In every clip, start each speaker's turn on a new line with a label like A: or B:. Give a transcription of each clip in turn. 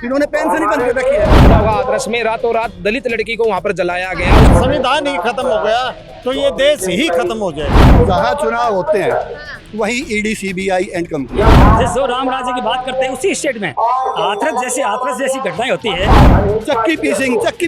A: इन्होंने पेंशन ही बंद कर रखी है।
B: हाथरस में रातों रात दलित लड़की को वहाँ पर जलाया गया।
C: संविधान ही खत्म हो गया तो ये देश ही खत्म हो जाएगा।
A: जहाँ चुनाव होते हैं वही ईडी, सीबीआई एंड कंपनी।
D: जो राम राज्य की बात करते हैं उसी स्टेट में हाथरस जैसी घटनाएं होती है।
A: चक्की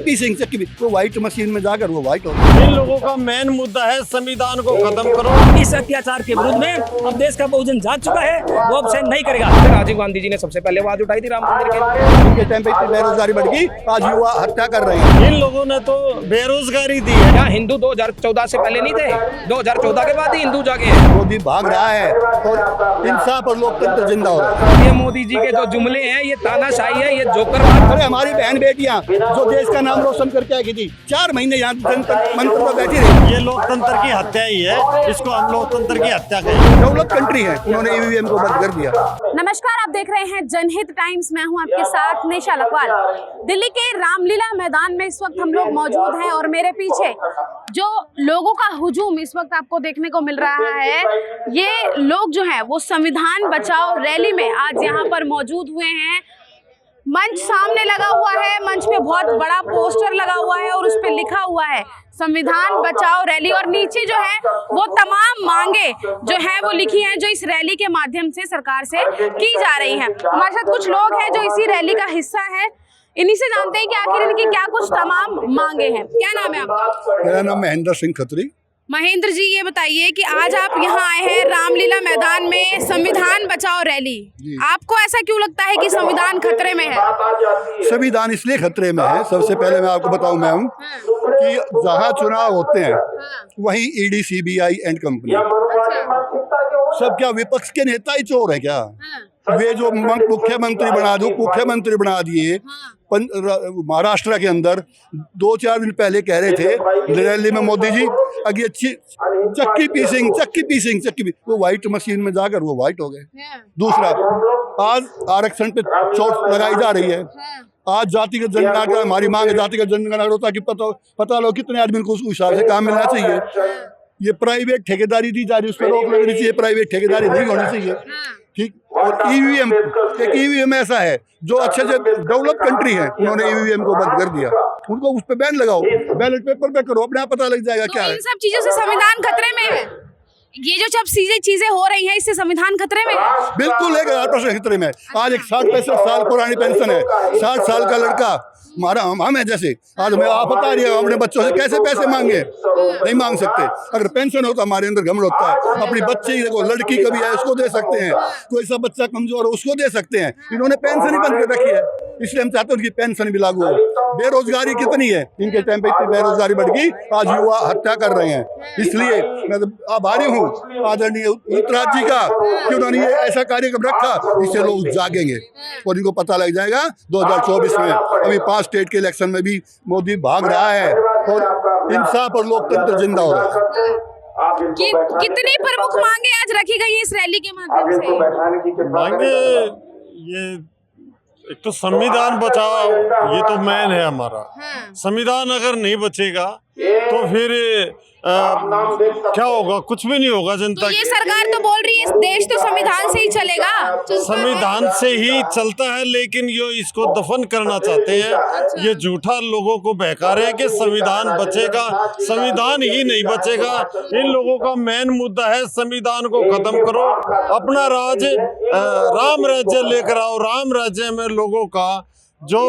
A: पीसिंग वो व्हाइट मशीन में जाकर वो व्हाइट होगा।
C: इन लोगों का मेन मुद्दा है संविधान को खत्म करो।
D: इस अत्याचार के विरुद्ध में अब देश का बहुजन जाग चुका है, वो अब सहन नहीं करेगा।
B: राजीव गांधी जी ने सबसे पहले आवाज उठाई थी राम मंदिर के।
A: उनके टाइम पे इतनी बेरोजगारी बढ़ गई, आज युवा हत्या कर रहे हैं।
C: इन लोगों ने तो बेरोजगारी दी है।
B: क्या हिंदू 2014 से पहले नहीं थे? 2014 के बाद ही हिंदू जागे हैं।
A: मोदी भाग रहा है और इंसाफ और लोकतंत्र जिंदा हो रहा है।
B: ये मोदी जी के जो जुमले हैं, ये तानाशाही है, ये जोकर।
A: अरे हमारी बहन बेटियां जो देश का नाम रोशन करके आएगी थी, 4 महीने यहाँ मंत्र पर बैठी रही।
C: ये लोकतंत्र की हत्या ही है, इसको हम लोकतंत्र की हत्या कहेंगे।
A: डेवलप कंट्री है, उन्होंने ईवीएम को बंद कर दिया।
E: नमस्कार, आप देख रहे हैं जनहित टाइम्स। मैं हूं आपके साथ निशा लखवाल। दिल्ली के रामलीला मैदान में इस वक्त हम लोग मौजूद हैं और मेरे पीछे जो लोगों का हुजूम इस वक्त आपको देखने को मिल रहा है, ये लोग जो हैं वो संविधान बचाओ रैली में आज यहाँ पर मौजूद हुए हैं। मंच सामने लगा हुआ है, मंच पे बहुत बड़ा पोस्टर लगा हुआ है और उस पे लिखा हुआ है संविधान बचाओ रैली, और नीचे जो है वो तमाम मांगे जो है वो लिखी हैं जो इस रैली के माध्यम से सरकार से की जा रही हैं। हमारे साथ कुछ लोग हैं जो इसी रैली का हिस्सा है, इन्हीं से जानते हैं कि आखिर इनकी क्या कुछ तमाम मांगे हैं। क्या नाम है आपका?
A: मेरा नाम महेंद्र सिंह खत्री।
E: महेंद्र जी, ये बताइए कि आज आप यहाँ आए हैं रामलीला मैदान में संविधान बचाओ रैली, आपको ऐसा क्यों लगता है कि संविधान खतरे में है?
A: संविधान इसलिए खतरे में है, सबसे पहले मैं आपको बताऊं मैम कि जहाँ चुनाव होते हैं वही ईडी, सीबीआई एंड कंपनी। सब क्या विपक्ष के नेता ही चोर है क्या? वे जो मुख्यमंत्री बना दिए महाराष्ट्र के अंदर, 2-4 दिन पहले कह रहे थे रैली में मोदी जी अभी अच्छी चक्की पीसिंग वो व्हाइट मशीन में जाकर वो व्हाइट हो गए। दूसरा, आज आरक्षण पे चोट लगाई जा रही है। आज जातिगत जनगणना, हमारी मांग है जातिगत जनगणना करो ताकि पता लो कितने आदमी को उस हिसाब से काम मिलना चाहिए। ये प्राइवेट ठेकेदारी दी जा रही है, उस पर रोक लगनी चाहिए। प्राइवेट ठेकेदारी नहीं होनी चाहिए, ठीक। और ईवीएम ऐसा है जो अच्छे से डेवलप कंट्री है, उन्होंने ईवीएम को बंद कर दिया। उनको उस पे बैन लगाओ, बैलेट पेपर पे करो, अपने आप पता लग जाएगा क्या है।
E: इन सब चीजों से संविधान खतरे में है। ये जो सब चीजें हो रही हैं, इससे संविधान खतरे में है।
A: बिल्कुल 1000% खतरे में। आज एक 60-65 साल पुरानी पेंशन है, 60 साल का लड़का हमारा हम है जैसे, आज हमें आप बता रही है अपने बच्चों से कैसे पैसे मांगे, नहीं मांग सकते। अगर पेंशन हो तो हमारे अंदर घमंड होता है। अपनी बच्चे देखो, लड़की कभी है उसको दे सकते हैं, कोई सा बच्चा कमजोर हो उसको दे सकते हैं। इन्होंने पेंशन ही बंद कर रखी है, इसलिए हम चाहते हैं उनकी पेंशन भी लागू हो। बेरोजगारी कितनी है, इनके टाइम पे इतनी बेरोजगारी बढ़ गई, आज युवा हत्या कर रहे हैं। इसलिए मैं आभारी हूँ आदरणीय उत्तराज जी का कि उन्होंने ये ऐसा कार्यक्रम रखा जिससे लोग जागेंगे और इनको पता लग जाएगा 2024 में। अभी 5 स्टेट के इलेक्शन में भी मोदी भाग रहा है और इंसाफ और लोकतंत्र जिंदा हो रहा है।
E: कितनी प्रमुख मांगे आज रखी गई है इस रैली के माध्यम से?
C: मांगे ये एक तो संविधान बचाओ, ये तो मेन है हमारा। संविधान अगर नहीं बचेगा तो फिर क्या होगा? कुछ भी नहीं होगा जनता।
E: तो ये सरकार तो बोल रही है देश तो संविधान से ही चलेगा।
C: संविधान से ही चलता है, लेकिन ये इसको दफन करना चाहते हैं। ये झूठा लोगों को बहका रहे हैं कि संविधान बचेगा, संविधान ही नहीं बचेगा। इन लोगों का मेन मुद्दा है संविधान को खत्म करो, अपना राज राम राज्य लेकर आओ। राम राज्य में लोगों का जो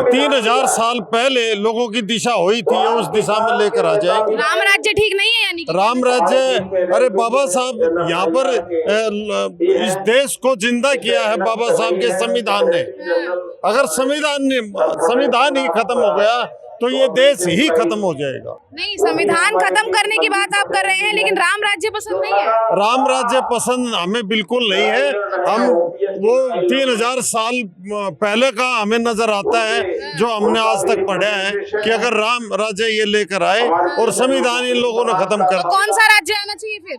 C: 3000 साल पहले लोगों की दिशा हुई थी, उस दिशा में लेकर आ जाएंगे।
E: राम राज्य ठीक नहीं है यानी?
C: राम राज्य, अरे बाबा साहब यहाँ पर इस देश को जिंदा किया है बाबा साहब के संविधान ने। अगर संविधान ही खत्म हो गया तो ये देश ही खत्म हो जाएगा।
E: नहीं, संविधान खत्म करने की बात आप कर रहे हैं, लेकिन राम राज्य पसंद नहीं है।
C: राम राज्य पसंद हमें बिल्कुल नहीं है। हम वो 3000 साल पहले का हमें नजर आता है जो हमने आज तक पढ़ा है कि अगर राम राज्य ये लेकर आए और संविधान इन लोगों ने खत्म कर
E: तो कौन सा राज्य आना चाहिए फिर?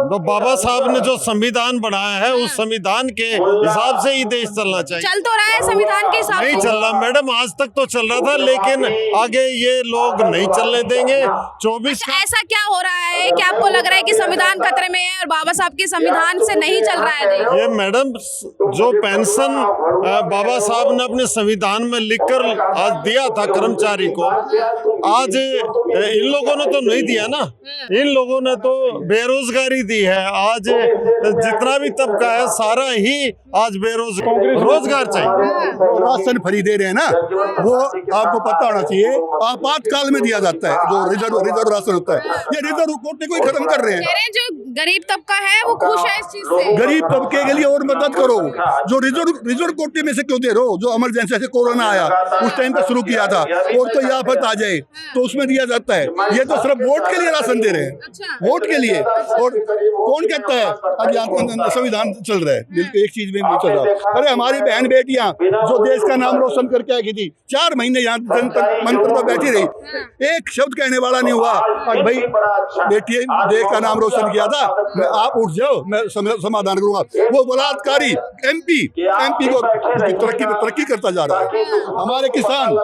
C: तो बाबा साहब ने जो संविधान बनाया है उस संविधान के हिसाब से ही देश चलना चाहिए।
E: चल तो रहा है संविधान के हिसाब से?
C: नहीं चल रहा मैडम, आज तक तो चल रहा था, लेकिन आगे ये लोग नहीं चलने देंगे। 24
E: ऐसा क्या हो रहा है कि आपको लग रहा है कि संविधान खतरे में है और बाबा साहब के संविधान से नहीं चल रहा है?
C: ये मैडम जो पेंशन बाबा साहब ने अपने संविधान में लिखकर आज दिया था कर्मचारी को, आज इन लोगों ने तो नहीं दिया ना। इन लोगों ने तो बेरोजगारी दी है। आज जितना भी तबका है सारा ही आज रोजगार चाहिए।
A: राशन फ्री दे रहे हैं ना, वो आपको पता होना चाहिए, आपातकाल में दिया जाता है। जो रिजर्व राशन होता है, ये रिजर्व कोटे को ही खत्म कर रहे हैं।
E: जो गरीब तबका है वो खुश है इस चीज से।
A: गरीब तबके के लिए और मदद करो। जो रिजर्व कोटे में से क्यों दे रहे हो? जो इमरजेंसी से कोरोना आया उस टाइम पे शुरू किया था, और कोई आफत आ जाए तो उसमें दिया जाता है। ये तो सिर्फ वोट के लिए राशन दे रहे हैं, वोट के लिए। और कौन कहता है अब यहाँ संविधान चल रहा है? बिल्कुल एक चीज में नहीं चल रहा। अरे हमारी बहन बेटियां जो देश का नाम रोशन करके आई थी, 4 महीने यहाँ जनता मंत्र पर बैठी रही, एक शब्द कहने वाला नहीं हुआ। और भाई बेटी देश का नाम रोशन किया था, मैं आप उठ जाओ, मैं समाधान करूंगा। वो बलात्कारी एमपी को तरक्की करता जा रहा है। हमारे किसान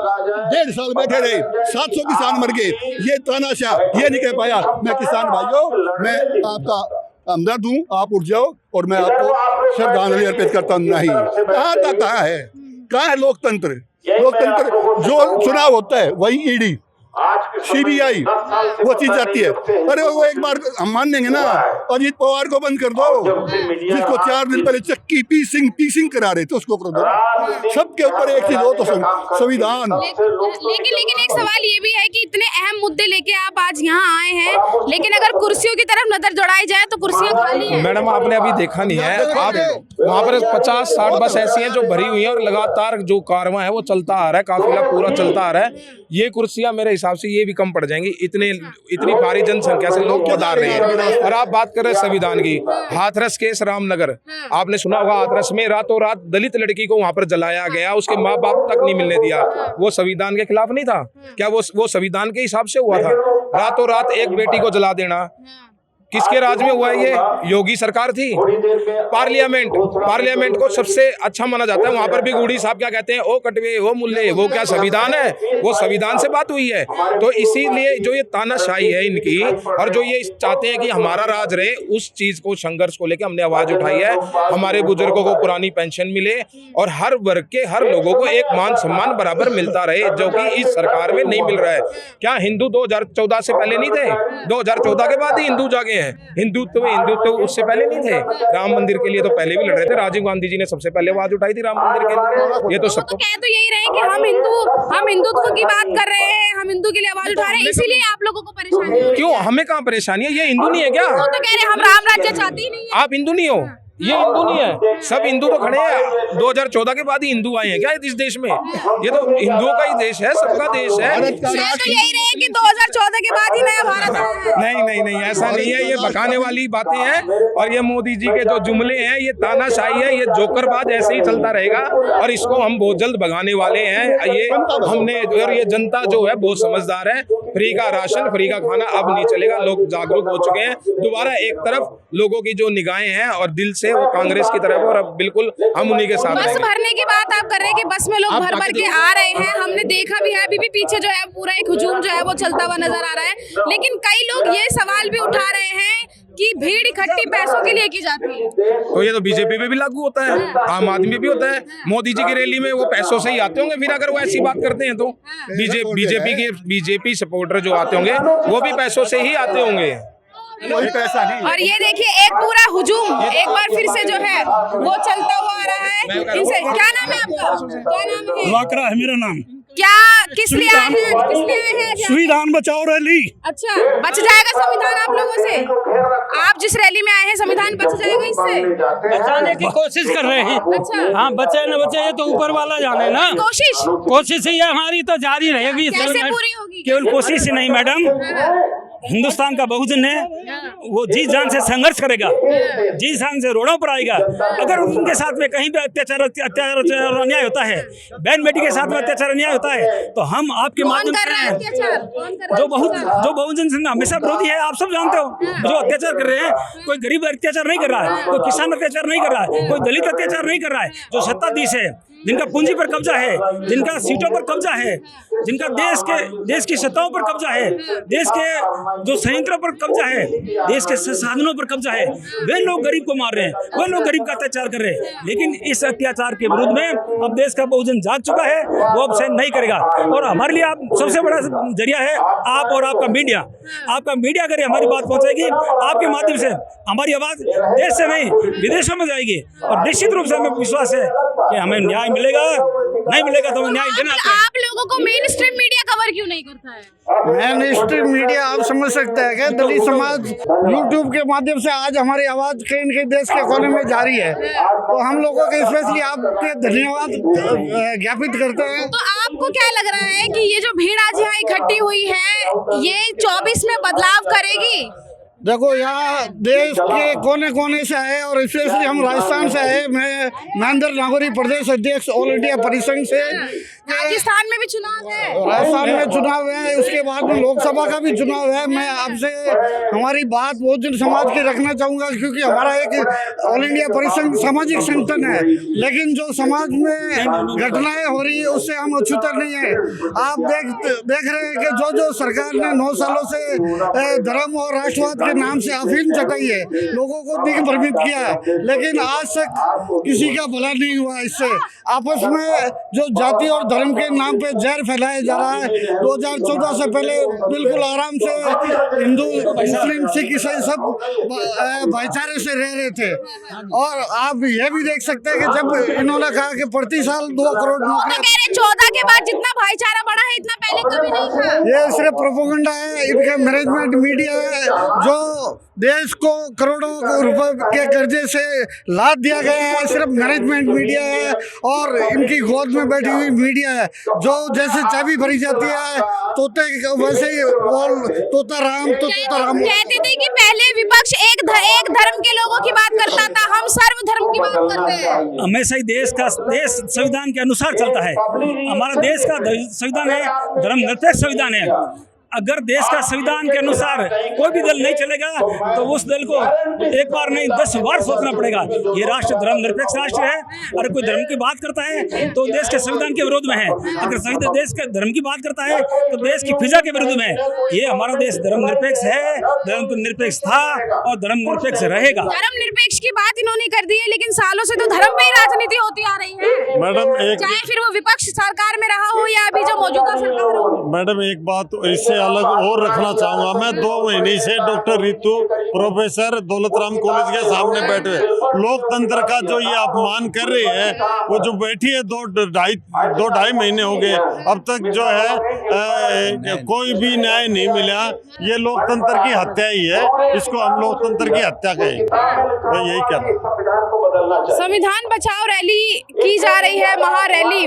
A: 1.5 साल बैठे रहे, 700 किसान मर गए। ये तानाशाह ये नहीं कह पाया मैं किसान भाइयों मैं आपका हमदर्द हूँ, आप उठ जाओ और मैं आपको श्रद्धांजलि अर्पित करता हूँ। नहीं, कहाँ तक कहाँ है लोकतंत्र? लोकतंत्र जो चुनाव होता है वही ईडी CBI वो चीज जाती है। अरे वो एक बार हम मान लेंगे ना, अजीत पवार को बंद कर दो, जिसको 4 दिन पहले चक्की पीसिंग करा रहे थे उसको कर दो। सबके ऊपर एक चीज हो तो संविधान।
E: लेकिन एक सवाल ये भी है कि इतने अहम मुद्दे लेके आप आज यहाँ आए हैं, लेकिन अगर कुर्सियों की तरफ नजर दौड़ाई जाए तो कुर्सियां खाली हैं।
B: मैडम आपने अभी देखा नहीं है, आप वहाँ पर 50-60 बस ऐसी हैं जो भरी हुई हैं और लगातार जो कारवां है वो चलता आ रहा है, काफिला पूरा चलता आ रहा है। ये कुर्सियां मेरे हिसाब से ये भी कम पड़ जाएंगी, इतनी भारी जनसंख्या से लोग पधार रहे हैं। और आप बात कर रहे हैं संविधान की, हाथरस केस रामनगर, आपने सुना होगा, हाथरस में रातों रात दलित लड़की को वहां पर जलाया गया, उसके माँ बाप तक नहीं मिलने दिया। वो संविधान के खिलाफ नहीं था क्या? वो संविधान के हिसाब से हुआ था। रातों रात एक बेटी को जला देना किसके राज में हुआ है? ये योगी सरकार थी। पार्लियामेंट को सबसे अच्छा माना जाता है। वहां पर भी गुड़ी साहब क्या कहते हैं, ओ कटवे ओ मुल्ले, वो क्या संविधान है? वो संविधान से बात हुई है। तो इसीलिए जो ये तानाशाही है इनकी, और जो ये चाहते हैं कि हमारा राज रहे, उस चीज को संघर्ष को लेकर हमने आवाज उठाई है। हमारे बुजुर्गों को पुरानी पेंशन मिले और हर वर्ग के हर लोगों को एक मान सम्मान बराबर मिलता रहे, जो कि इस सरकार में नहीं मिल रहा है। क्या हिंदू 2014 से पहले नहीं थे? 2014 के बाद ही हिंदू जागे। हिंदुत्व उससे पहले नहीं थे। राम मंदिर के लिए तो पहले भी लड़ रहे थे, राजीव गांधी जी ने सबसे पहले आवाज उठाई थी राम मंदिर के लिए। ये तो सबको
E: कह तो यही रहे कि हम हिंदुत्व की बात कर रहे हैं, हम हिंदू के लिए आवाज उठा रहे हैं, इसीलिए आप लोगों को परेशानी है।
B: क्यों? हमें कहाँ परेशानी है? ये हिंदू नहीं है क्या?
E: वो तो कह रहे हम राम राज्य चाहते ही नहीं है।
B: आप हिंदू नहीं हो, ये हिंदू नहीं है, सब हिंदू तो खड़े हैं। 2014 के बाद ही हिंदू आए हैं क्या इस देश में? ये तो हिंदुओं का ही देश है, सबका देश है।
E: तो यही रहे कि 2014 के बाद ही नया भारत आया है।
B: नहीं, ऐसा नहीं है। ये भगाने वाली बातें हैं, और ये मोदी जी के जो जुमले हैं, ये तानाशाही है, ये जोकरबाज ऐसे ही चलता रहेगा, और इसको हम बहुत जल्द भगाने वाले हैं। ये हमने, और ये जनता जो है बहुत समझदार है। फ्री का राशन, फ्री का खाना अब नहीं चलेगा। लोग जागरूक हो चुके हैं। दोबारा एक तरफ लोगों की जो निगाहें हैं और दिल से वो कांग्रेस की तरफ, और अब बिल्कुल हम उन्हीं के साथ
E: बस
B: रहेंगे।
E: भरने की बात आप कर रहे हैं कि बस में लोग भर के आ रहे हैं, हमने देखा भी है। अभी भी पीछे जो है पूरा एक हुजूम जो है वो चलता हुआ नजर आ रहा है। लेकिन कई लोग ये सवाल भी उठा रहे हैं कि भीड़ इकट्ठी पैसों के लिए की जाती है।
B: तो ये तो बीजेपी पे भी लागू होता है, आम आदमी पे भी होता है। मोदी जी की रैली में वो पैसों से ही आते होंगे, फिर अगर वो ऐसी बात करते हैं तो बीजेपी सपोर्टर जो आते होंगे वो भी पैसों से ही आते होंगे।
A: कोई पैसा नहीं।
E: और ये देखिए एक पूरा हुजूम एक बार फिर से जो है वो चलता हुआ आ रहा है। इनसे क्या नाम है आपका? क्या नाम है?
F: वाकरा है मेरा नाम।
E: क्या किस लिए आए हैं?
F: संविधान बचाओ रैली।
E: अच्छा, बच जाएगा संविधान आप लोगों से? आप जिस रैली में आए हैं संविधान बच जाएगा इससे?
F: बचाने की कोशिश कर रहे हैं।
E: अच्छा,
F: हाँ, बचे न बचे ये तो ऊपर वाला जाने ना। कोशिश ही हमारी तो जारी रहेगी।
E: कैसे पूरी होगी?
F: केवल कोशिश ही नहीं मैडम, हिंदुस्तान का बहुजन है, वो जी जान से संघर्ष करेगा, जी जान से रोडों पर आएगा। अगर उनके साथ में कहीं भी अत्याचार अन्याय होता है, बहन बेटी के साथ में अत्याचार अन्याय होता है, तो हम आपके माध्यम से जो बहुजन संघ हमेशा विरोधी है, आप सब जानते हो, जो अत्याचार कर रहे हैं, कोई गरीब अत्याचार नहीं कर रहा है, कोई किसान अत्याचार नहीं कर रहा है, कोई दलित अत्याचार नहीं कर रहा है। जो सत्ताधीश है, जिनका पूंजी पर कब्जा है, जिनका सीटों पर कब्जा है, जिनका देश की सत्ताओं पर कब्जा है, देश के जो संयंत्रों पर कब्जा है, देश के साधनों पर कब्जा है, वे लोग गरीब को मार रहे हैं, वे लोग गरीब का अत्याचार कर रहे हैं। लेकिन इस अत्याचार के विरुद्ध में अब देश का बहुजन जाग चुका है, वो अब सहन नहीं करेगा। और हमारे लिए आप सबसे बड़ा जरिया है आप और आपका मीडिया। आपका मीडिया अगर हमारी बात पहुंचाएगी, आपके माध्यम से हमारी आवाज देश से नहीं विदेशों में जाएगी। और निश्चित रूप से हमें विश्वास है कि हमें न्याय मिलेगा, नहीं मिलेगा तो हमें न्याय देना है।
E: आप लोगों को मेन स्ट्रीम मीडिया कवर क्यों नहीं करता है?
G: मेन स्ट्रीम मीडिया आप समझ सकते हैं कि दलित समाज यूट्यूब के माध्यम से आज हमारी आवाज कहीं न कहीं देश के कोने में जारी है, तो हम लोगों के स्पेशली आपके धन्यवाद ज्ञापित करते हैं।
E: तो आपको क्या लग रहा है कि ये जो भीड़ आज यहाँ इकट्ठी हुई है, ये 24 में बदलाव करेगी?
G: देखो, यहाँ देश के कोने कोने से आए और स्पेशली हम राजस्थान से आए। मैं महेंद्र नागौरी, प्रदेश अध्यक्ष ऑल इंडिया परिसंघ से।
E: राजस्थान में भी चुनाव है,
G: राजस्थान में चुनाव है, उसके बाद में लोकसभा का भी चुनाव है। मैं आपसे हमारी बात बहुजन समाज की रखना चाहूँगा, क्योंकि हमारा एक ऑल इंडिया परिसंघ सामाजिक संगठन है, लेकिन जो समाज में घटनाएं हो रही है उससे हम अछूतर नहीं है। आप देख रहे हैं कि जो सरकार ने 9 सालों से धर्म और राष्ट्रवाद के नाम से अफीम चटाई है, लोगों को दिग्भ्रमित किया है, लेकिन आज तक किसी का भला नहीं हुआ। इससे आपस में जो जाति और धर्म के नाम पे जहर फैलाया जा रहा है। 2014 से पहले बिल्कुल आराम से हिंदू, मुस्लिम, सिख, ईसाई सब भाईचारे से रह रहे थे। और आप ये भी देख सकते हैं कि जब इन्होंने कहा कि प्रति साल 2 करोड़ नौकरियां,
E: 14 के बाद जितना भाईचारा बढ़ा है इतना पहले कभी नहीं था।
G: ये सिर्फ प्रोपेगेंडा है, इनका मैनेजमेंट मीडिया है, जो देश को करोड़ों रुपए के कर्जे से लाद दिया गया है। सिर्फ मैनेजमेंट मीडिया है और इनकी गोद में बैठी हुई मीडिया है, जो जैसे चाबी भरी जाती है तोते वैसे ही तोता राम
E: कहते थे कि पहले विपक्ष एक धर्म के लोगों की बात करता था, हम सर्व धर्म की बात करते हैं।
F: हमेशा ही देश संविधान के अनुसार चलता है। हमारा देश का संविधान है, धर्मनिरपेक्ष संविधान है। अगर देश का संविधान के अनुसार कोई भी दल नहीं चलेगा तो उस दल को एक बार नहीं 10 बार सोचना पड़ेगा। ये राष्ट्र धर्मनिरपेक्ष राष्ट्र है। अगर कोई धर्म की बात करता है तो देश के संविधान के विरोध में है, अगर देश के धर्म की बात करता है तो देश की फिजा के विरुद्ध में है। ये हमारा देश धर्मनिरपेक्ष है, धर्मनिरपेक्ष था और धर्मनिरपेक्ष रहेगा।
E: धर्मनिरपेक्ष की बात इन्होंने कर दी है, लेकिन सालों से तो धर्म पे ही राजनीति होती आ रही है
C: मैडम।
E: चाहे फिर वो विपक्ष सरकार में रहा हो या अभी जो मौजूदा सरकार हो।
C: मैडम, एक बात इससे अलग और रखना चाहूंगा। मैं 2 महीने से doctor Ritu, professor Daulatram college के सामने बैठे लोकतंत्र का जो ये अपमान कर रहे हैं, वो जो बैठी है 2-2.5 महीने हो गए, अब तक जो है कोई भी न्याय नहीं मिला। ये लोकतंत्र की हत्या ही है, इसको हम लोकतंत्र की हत्या कहेंगे। मैं यही कहता।
E: संविधान बचाओ रैली की जा रही है, महारैली।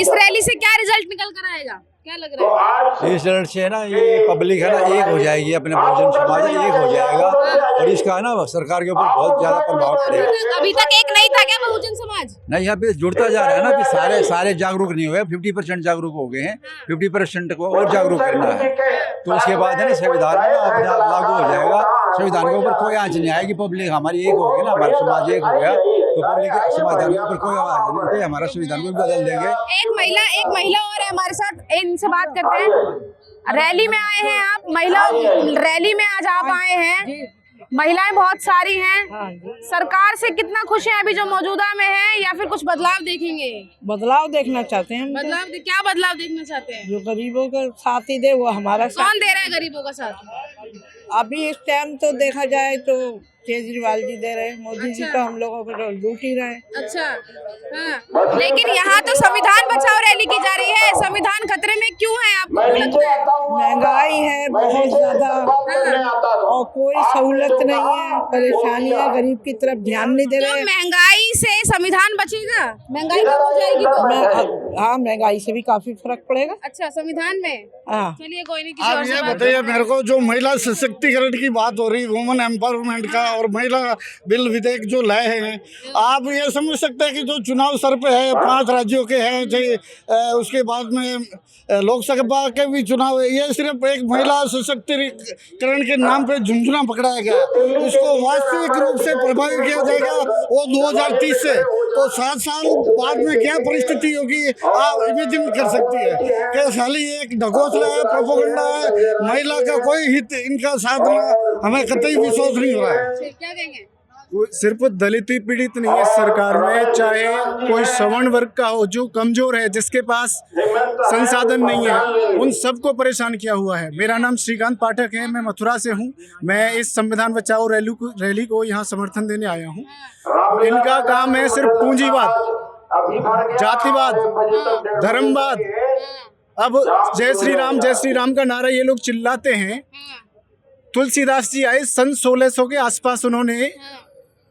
E: इस रैली से क्या रिजल्ट निकल कर आएगा, क्या लग रहा है?
H: इस रिजल्ट से ना ये पब्लिक है ना एक हो जाएगी, अपने बहुजन समाज एक हो जाएगा और इसका ना सरकार के ऊपर बहुत ज्यादा प्रभाव पड़ेगा।
E: अभी तक एक नहीं था क्या बहुजन समाज?
H: नहीं, यहाँ पे जुड़ता जा रहा है ना कि सारे जागरूक नहीं हुए। 50% जागरूक हो गए हैं, 50% को और जागरूक करना है। तो उसके बाद है ना संविधान है ना अपने आप लागू हो जाएगा। संविधान के ऊपर कोई आँच नहीं आएगी। पब्लिक हमारी एक हो गई ना, हमारा समाज एक हो गया तो पब्लिक संविधान के ऊपर कोई आवाज नहीं होती। हमारा संविधान को बदल देंगे।
E: एक महिला और है हमारे साथ, इनसे बात करते हैं। रैली में आए हैं आप, महिला रैली में आज आप आए हैं, महिलाएं बहुत सारी हैं। सरकार से कितना खुश हैं अभी जो मौजूदा में है, या फिर कुछ बदलाव देखेंगे?
I: बदलाव देखना चाहते हैं।
E: क्या बदलाव देखना चाहते हैं?
I: जो गरीबों का साथ ही दे वो हमारा साथ।
E: कौन दे रहा है गरीबों का साथ?
I: अभी इस टाइम तो देखा जाए तो केजरीवाल जी दे रहे हैं, मोदी जी तो हम लोगों को लूट ही रहे हैं।
E: अच्छा, हाँ। लेकिन यहाँ तो संविधान बचाओ रैली की जा रही है, संविधान खतरे में क्यों है आपको लगता है?
I: महंगाई है बहुत ज्यादा और कोई सहूलत नहीं है, परेशानी है, गरीब की तरफ ध्यान नहीं दे रहे।
E: महंगाई से संविधान बचेगा? महंगाई कम हो जाएगी तो?
I: हाँ, महंगाई से भी काफी फर्क पड़ेगा।
E: अच्छा, संविधान में?
I: हाँ,
E: चलिए कोई नहीं।
G: आप ये बताइए मेरे को, जो महिला सशक्तिकरण की बात हो रही, वुमेन एम्पावरमेंट का और महिला बिल विधेयक जो लाए हैं, आप ये समझ सकते हैं कि जो चुनाव सर पे है, 5 राज्यों के हैं, उसके बाद में लोकसभा के भी चुनाव है, ये सिर्फ एक महिला सशक्तिकरण के नाम पे झुंझुना पकड़ाया गया। इसको वास्तविक रूप से प्रभावी किया जाएगा वो 2030 से, तो 7 साल बाद में क्या परिस्थिति होगी आप इमेजिन कर सकती है कि खाली एक ढकोसला है, प्रोपोगंडा है, महिला का कोई हित इनका साधना हमें कतई विश्वास नहीं हो रहा है।
E: क्या कहेंगे?
J: सिर्फ दलित ही पीड़ित नहीं है सरकार में, चाहे कोई सवर्ण वर्ग का हो जो कमजोर है, जिसके पास संसाधन नहीं है, उन सबको परेशान किया हुआ है। मेरा नाम श्रीकांत पाठक है, मैं मथुरा से हूँ। मैं इस संविधान बचाओ रैली को यहाँ समर्थन देने आया हूँ। इनका काम है सिर्फ पूंजीवाद, जातिवाद, धर्मवाद। अब जय श्री राम का नारा ये लोग चिल्लाते हैं। तुलसीदास जी आए सन 1600 के आसपास, उन्होंने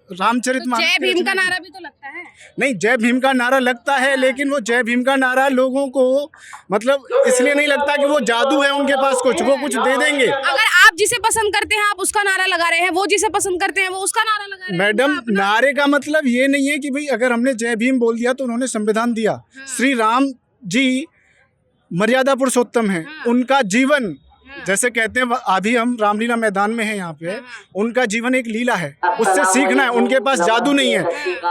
J: रामचरितमानस,
E: जय भीम का नारा भी तो लगता है।
J: नहीं, जय भीम का नारा लगता है, लेकिन वो जय भीम का नारा लोगों को मतलब इसलिए नहीं लगता कि वो जादू है उनके पास कुछ, वो कुछ दे देंगे।
E: अगर आप जिसे पसंद करते हैं आप उसका नारा लगा रहे हैं, वो जिसे पसंद करते हैं वो उसका नारा लगा रहे हैं।
J: मैडम, नारे का मतलब ये नहीं है कि भाई अगर हमने जय भीम बोल दिया तो उन्होंने संविधान दिया। श्री राम जी मर्यादा पुरुषोत्तम है, उनका जीवन जैसे कहते हैं, अभी हम रामलीला मैदान में हैं यहाँ पे, उनका जीवन एक लीला है, उससे सीखना है। उनके पास जादू नहीं है,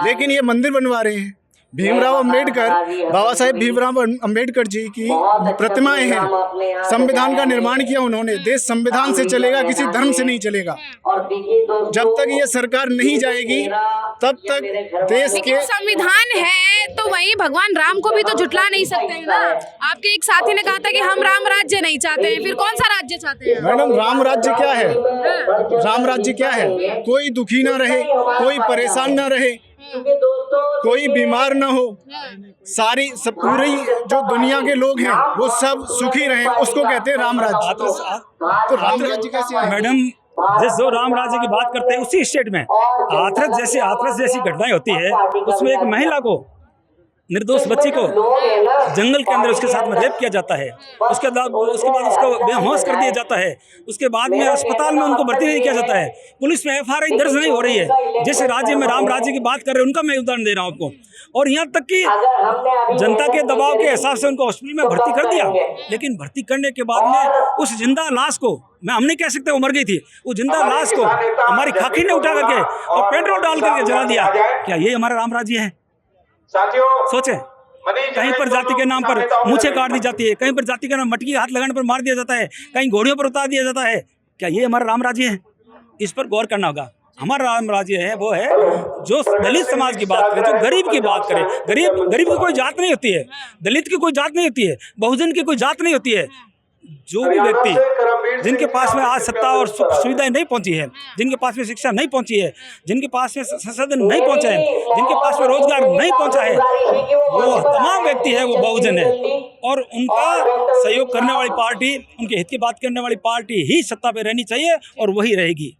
J: लेकिन ये मंदिर बनवा रहे हैं। भीमराव अंबेडकर, बाबा साहेब भीमराव अंबेडकर जी की प्रतिमाएं हैं। संविधान का निर्माण किया उन्होंने। देश संविधान से चलेगा, किसी धर्म से नहीं चलेगा। जब तक ये सरकार नहीं जाएगी तब तक देश के
E: संविधान है तो वही भगवान राम को भी तो झुटला नहीं सकते हैं ना। आपके एक साथी ने कहा था कि हम राम राज्य नहीं चाहते हैं, फिर कौन सा राज्य चाहते हैं?
J: मैडम, राम राज्य क्या है? राम राज्य क्या है? कोई दुखी ना रहे, कोई परेशान ना रहे, कोई बीमार ना हो, सारी सब पूरी जो दुनिया के लोग हैं वो सब सुखी रहें, उसको कहते हैं राम राज्य। तो राम राज्य कैसे है?
F: मैडम, जिस जो राम राज्य की बात करते हैं उसी स्टेट में हाथरस जैसी घटनाएं होती है, उसमें एक महिला को, निर्दोष बच्ची को जंगल के अंदर उसके साथ में रेप किया जाता है। उसके बाद उसको बेहोश कर दिया जाता है। उसके बाद में अस्पताल में उनको भर्ती नहीं किया जाता है। पुलिस में FIR दर्ज नहीं हो रही है। जिस राज्य में राम राज्य की बात कर रहे हैं उनका मैं उदाहरण दे रहा हूँ आपको। और यहाँ तक कि जनता के दबाव के हिसाब से उनको हॉस्पिटल में भर्ती कर दिया, लेकिन भर्ती करने के बाद में उस जिंदा लाश को, हम नहीं कह सकते वो मर गई थी, उस जिंदा लाश को हमारी खाकी ने उठा करके और पेट्रोल डाल करके जला दिया। क्या ये हमारा राम राज्य है? सोचे, कहीं पर जाति के नाम पर मूछें काट दी जाती है, कहीं पर जाति के नाम मटकी हाथ लगाने पर मार दिया जाता है, कहीं घोड़ियों पर उतार दिया जाता है। क्या ये हमारा राम राज्य है? इस पर गौर करना होगा। हमारा राम राज्य है वो है जो दलित समाज की बात करे, जो गरीब की बात करे। गरीब की कोई जात नहीं होती है, दलित की कोई जात नहीं होती है, बहुजन की कोई जात नहीं होती है। जो भी व्यक्ति जिनके पास में आज सत्ता और सुख सुविधाएं नहीं पहुंची है, जिनके पास में शिक्षा नहीं पहुंची है, जिनके पास में संसाधन नहीं पहुंचा है, जिनके पास में रोजगार नहीं पहुंचा है, वो तमाम व्यक्ति है वो बहुजन है। और उनका सहयोग करने वाली पार्टी, उनके हित की बात करने वाली पार्टी ही सत्ता पे रहनी चाहिए और वही रहेगी।